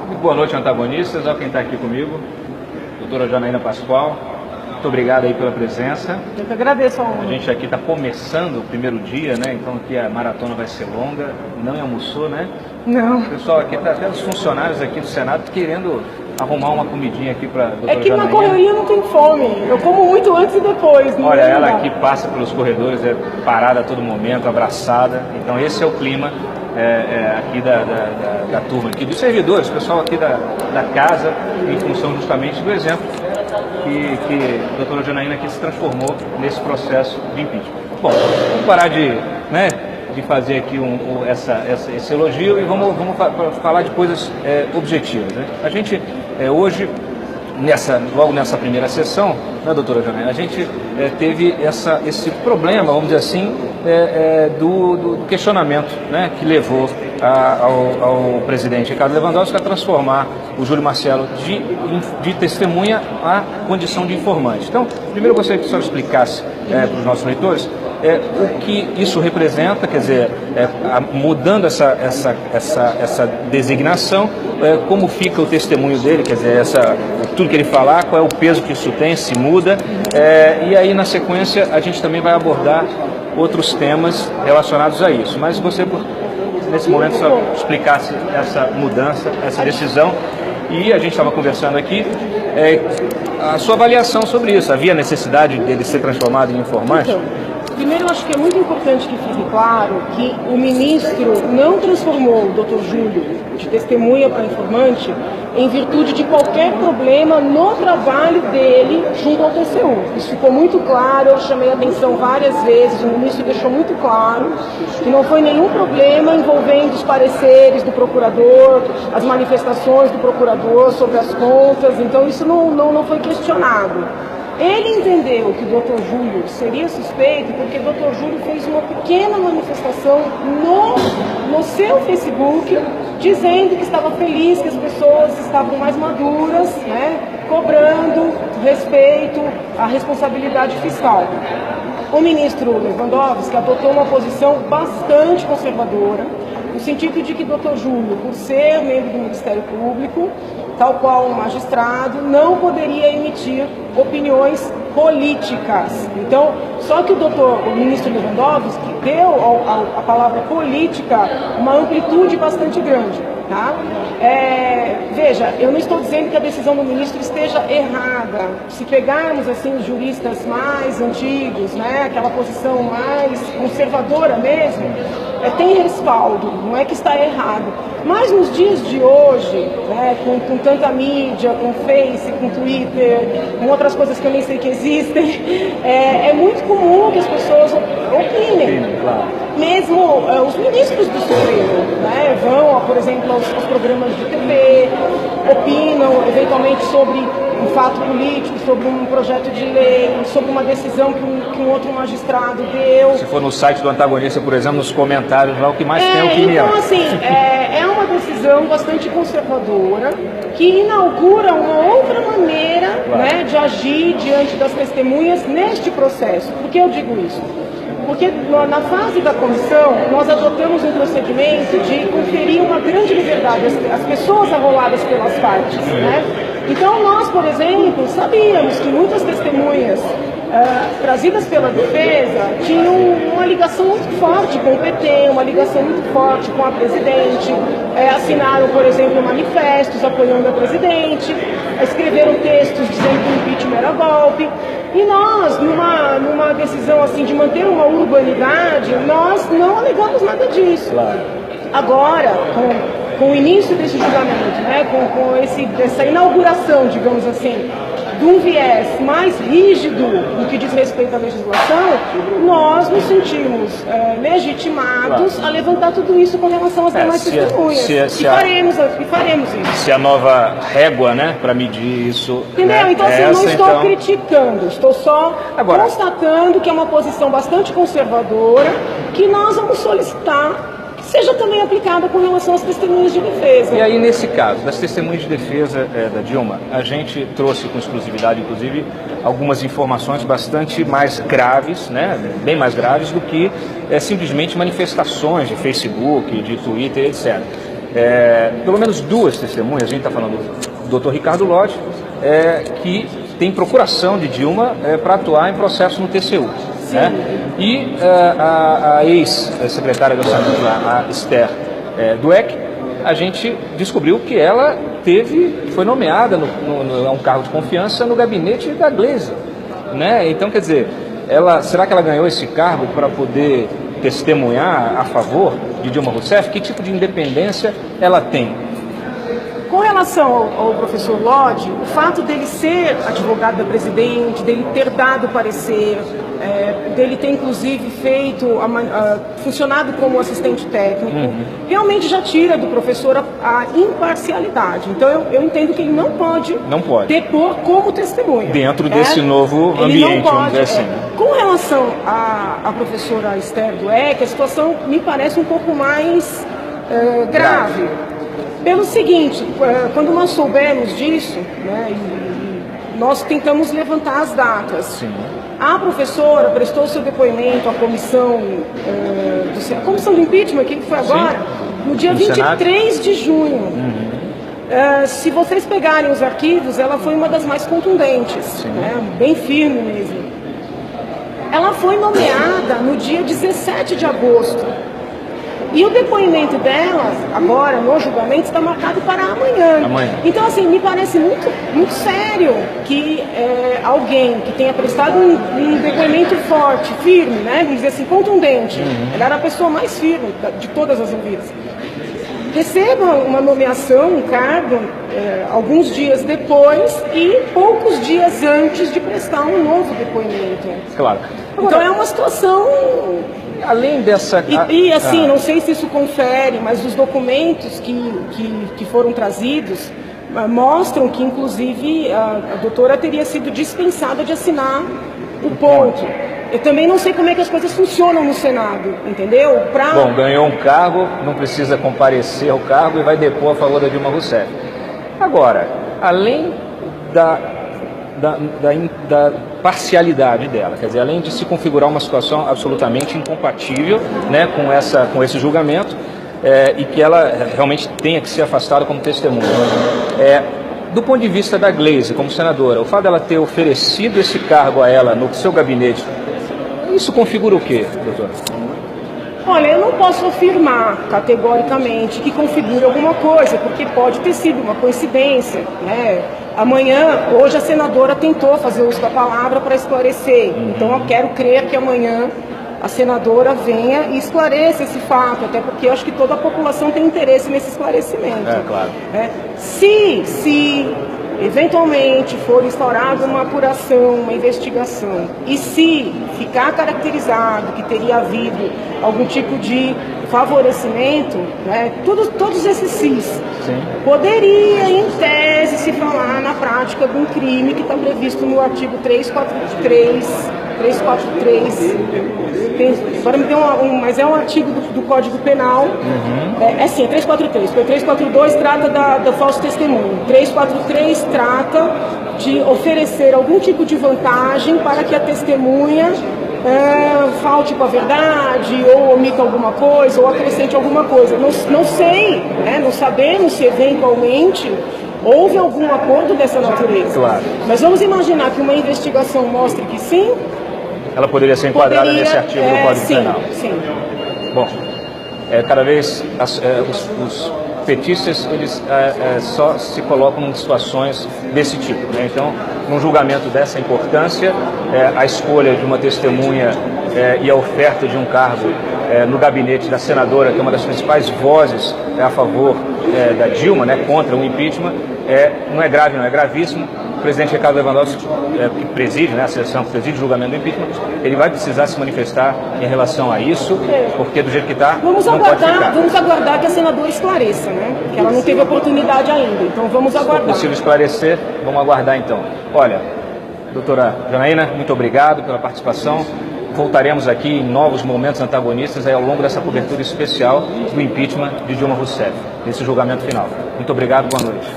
Muito boa noite, antagonistas. Olha quem está aqui comigo, doutora Janaína Pascoal. Muito obrigado aí pela presença. Eu que agradeço. A gente aqui está começando o primeiro dia, né? Então aqui a maratona vai ser longa. Não almoçou, né? Não. O pessoal aqui, tá até os funcionários aqui do Senado querendo arrumar uma comidinha aqui para a doutora É que Janaína. na correria não tem fome. Eu como muito antes e depois. Olha, ela aqui passa pelos corredores, é parada a todo momento, abraçada. Então esse é o clima aqui da turma, aqui dos servidores, pessoal aqui da casa, em função justamente do exemplo que a doutora Janaína aqui se transformou nesse processo de impeachment. Bom, vamos parar de fazer aqui esse elogio e vamos falar de coisas objetivas, né? A gente hoje, logo nessa primeira sessão, né, doutora Janaína, a gente teve esse problema, vamos dizer assim, do questionamento, né, que levou ao presidente Ricardo Lewandowski a transformar o Júlio Marcelo de testemunha à condição de informante. Então, primeiro eu gostaria que o senhor explicasse para os nossos leitores o que isso representa, quer dizer, mudando essa designação, como fica o testemunho dele, quer dizer, tudo que ele falar, qual é o peso que isso tem, se muda, e aí na sequência a gente também vai abordar outros temas relacionados a isso. Mas você, nesse momento, só explicasse essa mudança, essa decisão, e a gente estava conversando aqui, a sua avaliação sobre isso. Havia necessidade dele ser transformado em informante? Então, primeiro, eu acho que é muito importante que fique claro que o ministro não transformou o Dr. Júlio de testemunha para informante em virtude de qualquer problema no trabalho dele junto ao TCU. Isso ficou muito claro, eu chamei a atenção várias vezes, o ministro deixou muito claro que não foi nenhum problema envolvendo os pareceres do procurador, as manifestações do procurador sobre as contas, então isso não foi questionado. Ele entendeu que o Dr. Júlio seria suspeito porque o Dr. Júlio fez uma pequena manifestação no seu Facebook, dizendo que estava feliz, que as pessoas estavam mais maduras, né, cobrando respeito à responsabilidade fiscal. O ministro Lewandowski adotou uma posição bastante conservadora, no sentido de que Dr. Júlio, por ser membro do Ministério Público, tal qual um magistrado, não poderia emitir opiniões políticas. Então, só que o ministro Lewandowski deu à palavra política uma amplitude bastante grande. Tá? Veja, eu não estou dizendo que a decisão do ministro esteja errada. Se pegarmos assim os juristas mais antigos, né, aquela posição mais conservadora mesmo, tem respaldo, não é que está errado. Mas nos dias de hoje, né, com tanta mídia, com Face, com Twitter, com outras coisas que eu nem sei que existem, é muito comum que as pessoas opinem. Mesmo os ministros do Supremo, né, vão, por exemplo, aos programas de TV, opinam eventualmente sobre um fato político, sobre um projeto de lei, sobre uma decisão que um outro magistrado deu. Se for no site do antagonista, por exemplo, nos comentários lá, o que mais tem é opinião. Então, assim, é uma decisão bastante conservadora que inaugura uma outra maneira, né, de agir diante das testemunhas neste processo. Por que eu digo isso? Porque na fase da comissão, nós adotamos um procedimento de conferir uma grande liberdade às pessoas arroladas pelas partes, né? Então nós, por exemplo, sabíamos que muitas testemunhas trazidas pela defesa tinham uma ligação muito forte com o PT, uma ligação muito forte com a presidente, assinaram, por exemplo, manifestos apoiando a presidente, escreveram textos dizendo que o impeachment era golpe. E nós, numa decisão assim de manter uma urbanidade, nós não alegamos nada disso. Claro. Agora, com o início desse julgamento, né, com essa inauguração, digamos assim, de um viés mais rígido no que diz respeito à legislação, nós nos sentimos legitimados a levantar tudo isso com relação às demais testemunhas. E faremos isso. Se a nova régua, né, para medir isso... Entendeu? Né, então, assim, eu não estou criticando, estou só constatando que é uma posição bastante conservadora que nós vamos solicitar seja também aplicada com relação às testemunhas de defesa. E aí, nesse caso, das testemunhas de defesa da Dilma, a gente trouxe com exclusividade, inclusive, algumas informações bastante mais graves, né, bem mais graves do que simplesmente manifestações de Facebook, de Twitter, etc. pelo menos duas testemunhas, a gente está falando do Dr. Ricardo Lodge, que tem procuração de Dilma para atuar em processo no TCU. Né? E a ex-secretária do Orçamento, a Esther Dweck, a gente descobriu que ela foi nomeada a um cargo de confiança no gabinete da Gleisi. Né? Então, quer dizer, será que ela ganhou esse cargo para poder testemunhar a favor de Dilma Rousseff? Que tipo de independência ela tem? Com relação ao professor Lodge, o fato dele ser advogado da presidente, dele ter dado parecer, dele ter inclusive funcionado como assistente técnico, realmente já tira do professor a imparcialidade. Então eu entendo que ele não pode depor como testemunha. Dentro desse novo ambiente, vamos dizer assim. Com relação à professora Esther Dweck, a situação me parece um pouco mais grave. Pelo seguinte, quando nós soubemos disso, né, nós tentamos levantar as datas. Sim. A professora prestou seu depoimento à comissão do impeachment, que foi agora, sim, no dia 23 de junho. Se vocês pegarem os arquivos, ela foi uma das mais contundentes, né, bem firme mesmo. Ela foi nomeada no dia 17 de agosto. E o depoimento dela, agora, no julgamento, está marcado para amanhã. Então, assim, me parece muito sério que alguém que tenha prestado um depoimento forte, firme, né, vamos dizer assim, contundente, ela era a pessoa mais firme de todas as ouvidas, receba uma nomeação, um cargo, alguns dias depois e poucos dias antes de prestar um novo depoimento. Claro. Então é uma situação... Além dessa... E assim, não sei se isso confere, mas os documentos que foram trazidos mostram que, inclusive, a doutora teria sido dispensada de assinar o ponto. Eu também não sei como é que as coisas funcionam no Senado, entendeu? Bom, ganhou um cargo, não precisa comparecer ao cargo e vai depor a favor da Dilma Rousseff. Agora, além da parcialidade dela, quer dizer, além de se configurar uma situação absolutamente incompatível, né, com esse julgamento, e que ela realmente tenha que ser afastada como testemunha. Do ponto de vista da Gleisi, como senadora, o fato dela ter oferecido esse cargo a ela no seu gabinete, isso configura o quê, doutora? Olha, eu não posso afirmar categoricamente que configure alguma coisa, porque pode ter sido uma coincidência, né? Hoje a senadora tentou fazer uso da palavra para esclarecer, então eu quero crer que amanhã a senadora venha e esclareça esse fato, até porque eu acho que toda a população tem interesse nesse esclarecimento. Claro. Se eventualmente for instaurada uma apuração, uma investigação, e se ficar caracterizado que teria havido algum tipo de favorecimento, né, todos esses cis, poderia, em tese, se falar na prática de um crime que está previsto no artigo 343, agora me deu mas é um artigo do Código Penal, é 343, porque 342 trata da falso testemunho, 343 trata de oferecer algum tipo de vantagem para que a testemunha falte com a verdade, ou omita alguma coisa, ou acrescente alguma coisa. Não sei, né, não sabemos se eventualmente houve algum acordo dessa natureza. Claro. Mas vamos imaginar que uma investigação mostre que sim. Ela poderia ser enquadrada nesse artigo do Código Penal. Sim. Bom, cada vez os petistas eles só se colocam em situações desse tipo, né? Então, num julgamento dessa importância, a escolha de uma testemunha e a oferta de um cargo no gabinete da senadora, que é uma das principais vozes a favor da Dilma, né, contra o impeachment, não é grave, não é gravíssimo. O presidente Ricardo Lewandowski, que preside, né, a sessão que preside o julgamento do impeachment, ele vai precisar se manifestar em relação a isso, porque do jeito que está, não pode ficar. Vamos aguardar que a senadora esclareça, né? Que ela não teve oportunidade ainda, então vamos aguardar. Se for possível esclarecer, vamos aguardar então. Olha, doutora Janaína, muito obrigado pela participação. Voltaremos aqui em novos momentos antagonistas ao longo dessa cobertura especial do impeachment de Dilma Rousseff, nesse julgamento final. Muito obrigado, boa noite.